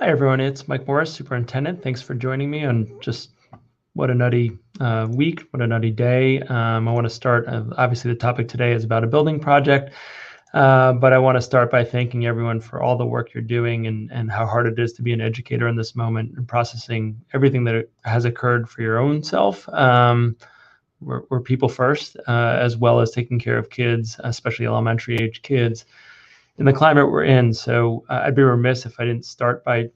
Hi, everyone. It's Mike Morris, Superintendent. Thanks for joining me on just what a nutty week, what a nutty day. I want to start, obviously the topic today is about a building project, but I want to start by thanking everyone for all the work you're doing and how hard it is to be an educator in this moment and processing everything that has occurred for your own self. We're people first, as well as taking care of kids, especially elementary age kids, in the climate we're in. So I'd be remiss if I didn't start by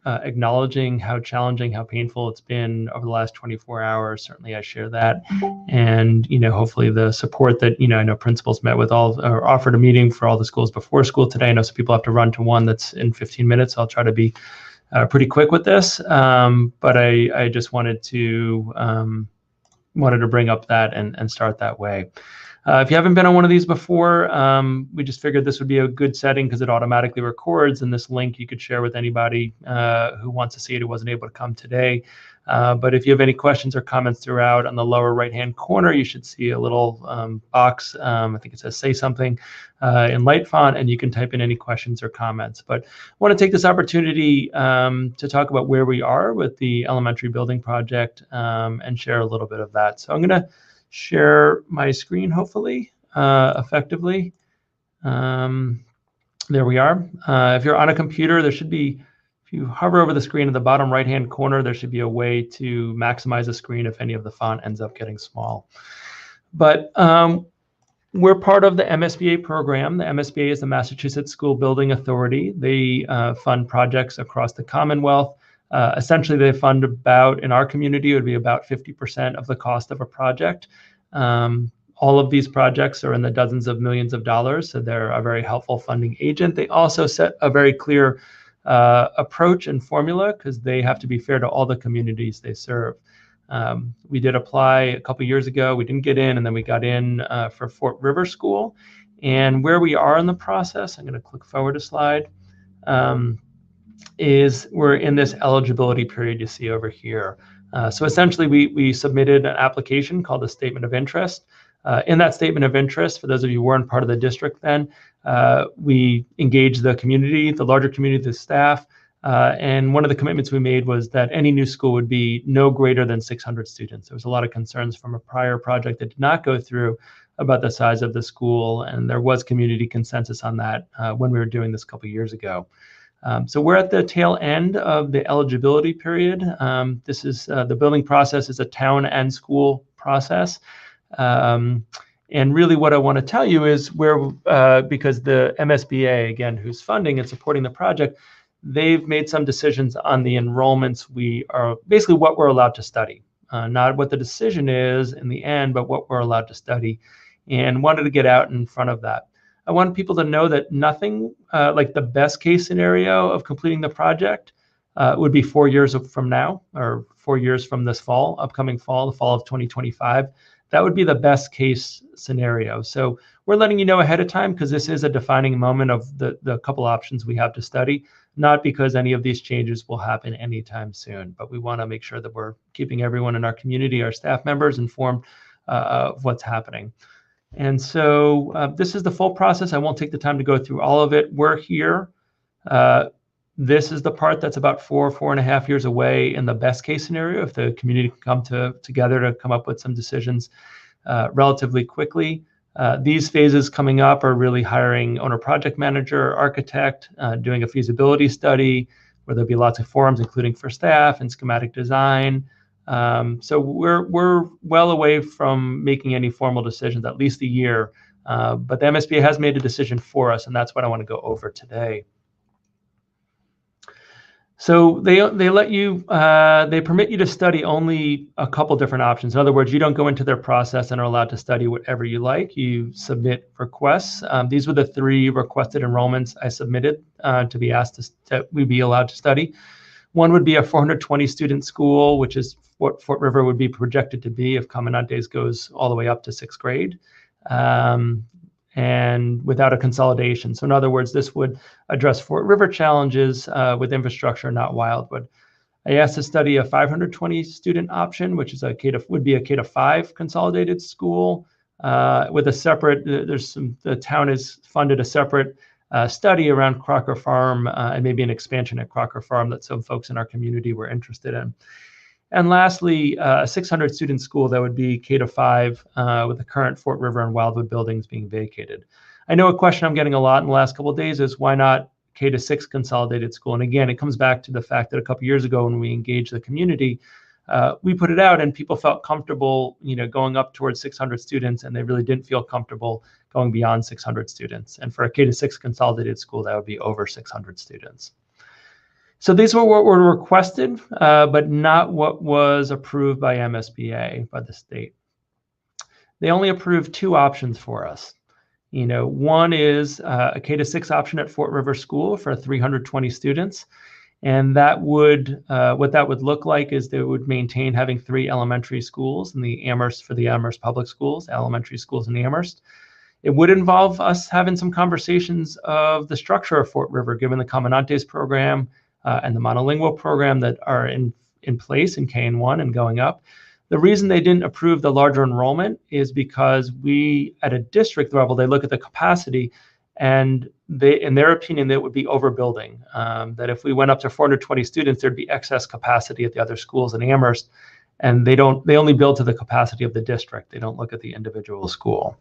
acknowledging how challenging, how painful it's been over the last 24 hours. Certainly I share that. And, hopefully the support that, I know principals met with or offered a meeting for all the schools before school today. I know some people have to run to one that's in 15 minutes. I'll try to be pretty quick with this. But I just wanted to bring up that and start that way. If you haven't been on one of these before, we just figured this would be a good setting because it automatically records, and this link you could share with anybody who wants to see it who wasn't able to come today. But if you have any questions or comments throughout, on the lower right-hand corner, you should see a little box. I think it says "Say Something" in light font, and you can type in any questions or comments. But I want to take this opportunity to talk about where we are with the elementary building project and share a little bit of that. So I'm going to share my screen, hopefully, effectively. There we are. If you're on a computer, there should be, if you hover over the screen in the bottom right-hand corner, there should be a way to maximize the screen if any of the font ends up getting small. But we're part of the MSBA program. The MSBA is the Massachusetts School Building Authority. They fund projects across the Commonwealth. Essentially, they fund in our community, it would be about 50% of the cost of a project. All of these projects are in the dozens of millions of dollars, so they're a very helpful funding agent. They also set a very clear approach and formula because they have to be fair to all the communities they serve. We did apply a couple years ago. We didn't get in, and then we got in for Fort River School. And where we are in the process, I'm going to click forward a slide. Is we're in this eligibility period you see over here. So essentially, we submitted an application called a statement of interest. In that statement of interest, for those of you who weren't part of the district then, we engaged the community, the larger community, the staff, and one of the commitments we made was that any new school would be no greater than 600 students. There was a lot of concerns from a prior project that did not go through about the size of the school, and there was community consensus on that when we were doing this a couple years ago. So we're at the tail end of the eligibility period. This is the building process is a town and school process. And really what I want to tell you is because the MSBA, again, who's funding and supporting the project, they've made some decisions on the enrollments. We are basically what we're allowed to study, not what the decision is in the end, but what we're allowed to study, and wanted to get out in front of that. I want people to know that nothing like the best case scenario of completing the project would be 4 years from now, or 4 years from this fall, upcoming fall, the fall of 2025. That would be the best case scenario. So we're letting you know ahead of time because this is a defining moment of the couple options we have to study, not because any of these changes will happen anytime soon, but we want to make sure that we're keeping everyone in our community, our staff members, informed of what's happening. And so this is the full process. I won't take the time to go through all of it. We're here. This is the part that's about 4.5 years away in the best case scenario, if the community can come together to come up with some decisions relatively quickly. These phases coming up are really hiring owner project manager, architect, doing a feasibility study where there'll be lots of forums, including for staff and schematic design. So we're well away from making any formal decisions, at least a year. But the MSBA has made a decision for us, and that's what I want to go over today. So they let you, they permit you to study only a couple different options. In other words, you don't go into their process and are allowed to study whatever you like. You submit requests. These were the 3 requested enrollments I submitted to be asked that we be allowed to study. One would be a 420 student school, which is what Fort River would be projected to be if Comandantes goes all the way up to 6th grade. And without a consolidation. So in other words, this would address Fort River challenges with infrastructure, not Wildwood. I asked to study a 520 student option, which is would be a K-5 consolidated school with a separate. The town has funded a separate study around Crocker Farm and maybe an expansion at Crocker Farm that some folks in our community were interested in. And lastly, a 600 student school that would be K-5 with the current Fort River and Wildwood buildings being vacated. I know a question I'm getting a lot in the last couple of days is why not K-6 consolidated school? And again, it comes back to the fact that a couple years ago when we engaged the community, we put it out and people felt comfortable, going up towards 600 students, and they really didn't feel comfortable going beyond 600 students. And for a K-6 consolidated school, that would be over 600 students. So these were what were requested, but not what was approved by MSBA, by the state. They only approved two options for us. One is a K-6 option at Fort River School for 320 students. And that would, what that would look like is they would maintain having 3 elementary schools in the Amherst, for the Amherst public schools, elementary schools in Amherst. It would involve us having some conversations of the structure of Fort River, given the Comandantes program and the monolingual program that are in place in K-1 and going up. The reason they didn't approve the larger enrollment is because we, at a district level, they look at the capacity, and they, in their opinion, that would be overbuilding. That if we went up to 420 students, there'd be excess capacity at the other schools in Amherst, and they only build to the capacity of the district. They don't look at the individual school.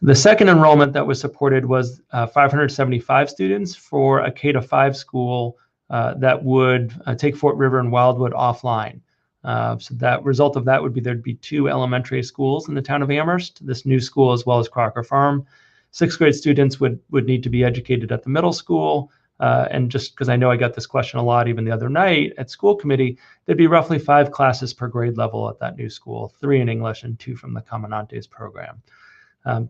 The second enrollment that was supported was 575 students for a K-5 school that would take Fort River and Wildwood offline. So that result of that would be there'd be 2 elementary schools in the town of Amherst, this new school as well as Crocker Farm. 6th grade students would need to be educated at the middle school. And just because I know I got this question a lot even the other night at school committee, there'd be roughly 5 classes per grade level at that new school, 3 in English and 2 from the Comandantes program.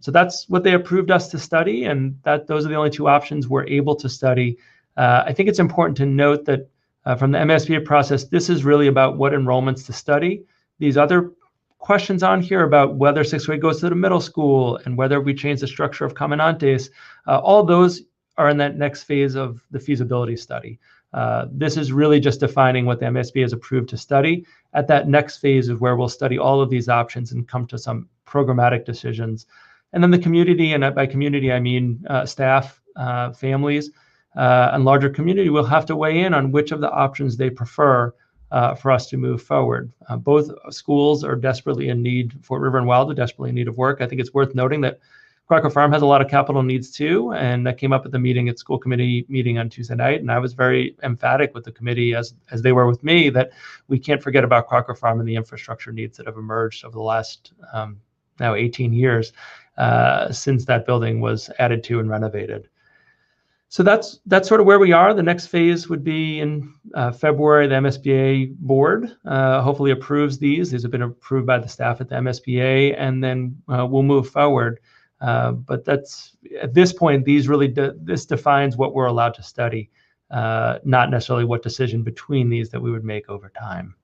So that's what they approved us to study, and those are the only 2 options we're able to study. I think it's important to note that from the MSBA process, this is really about what enrollments to study. These other questions on here about whether 6th grade goes to the middle school and whether we change the structure of Comandantes, all those are in that next phase of the feasibility study. This is really just defining what the MSBA has approved to study. At that next phase is where we'll study all of these options and come to some programmatic decisions. And then the community, and by community I mean staff, families, and larger community will have to weigh in on which of the options they prefer for us to move forward. Both schools are desperately in need, Fort River and Wildwood desperately in need of work. I think it's worth noting that Crocker Farm has a lot of capital needs too, and that came up at the meeting, at school committee meeting on Tuesday night, and I was very emphatic with the committee, as they were with me, that we can't forget about Crocker Farm and the infrastructure needs that have emerged over the last now 18 years since that building was added to and renovated. So that's sort of where we are. The next phase would be in February. The MSBA board hopefully approves these. These have been approved by the staff at the MSBA, and then we'll move forward. But that's, at this point, these really this defines what we're allowed to study, not necessarily what decision between these that we would make over time.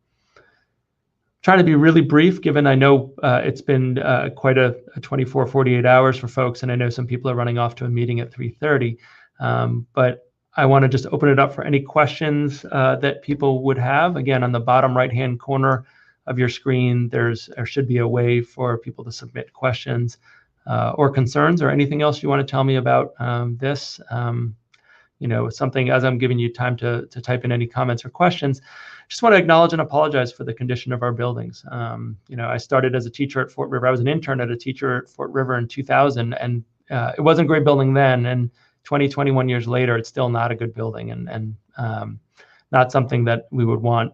Trying to be really brief, given I know it's been quite a 24, 48 hours for folks, and I know some people are running off to a meeting at 3:30. But I want to just open it up for any questions that people would have. Again, on the bottom right-hand corner of your screen, there should be a way for people to submit questions or concerns or anything else you want to tell me about this. Something, as I'm giving you time to type in any comments or questions, just want to acknowledge and apologize for the condition of our buildings. I started as a teacher at Fort River. I was an intern at a teacher at Fort River in 2000, and it wasn't a great building then. And 21 years later, it's still not a good building, and not something that we would want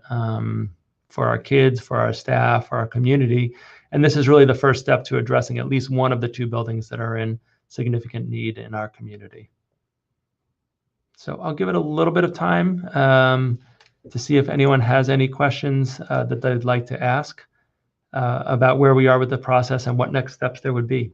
for our kids, for our staff, for our community. And this is really the first step to addressing at least one of the 2 buildings that are in significant need in our community. So I'll give it a little bit of time to see if anyone has any questions that they'd like to ask about where we are with the process and what next steps there would be.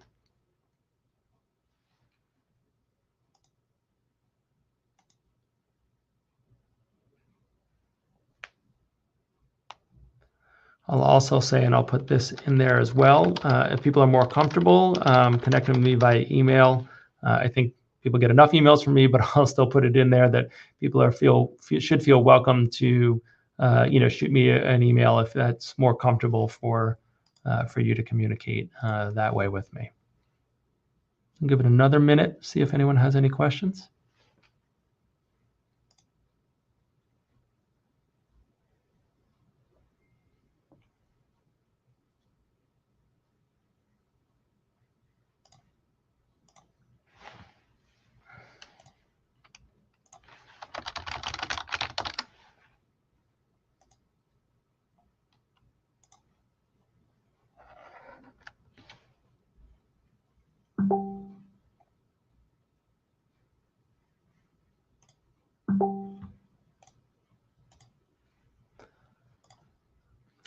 I'll also say, and I'll put this in there as well, if people are more comfortable connecting with me via email, I think people get enough emails from me, but I'll still put it in there that people should feel welcome to shoot me an email if that's more comfortable for you to communicate that way with me. I'll give it another minute, see if anyone has any questions.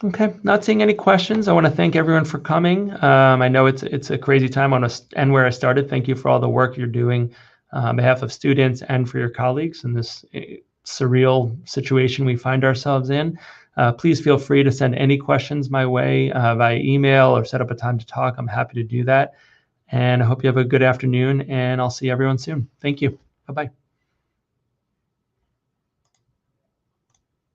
Okay, not seeing any questions. I want to thank everyone for coming. I know it's a crazy time. I want to end where I started. Thank you for all the work you're doing on behalf of students and for your colleagues in this surreal situation we find ourselves in. Please feel free to send any questions my way via email or set up a time to talk. I'm happy to do that. And I hope you have a good afternoon, and I'll see everyone soon. Thank you. Bye-bye.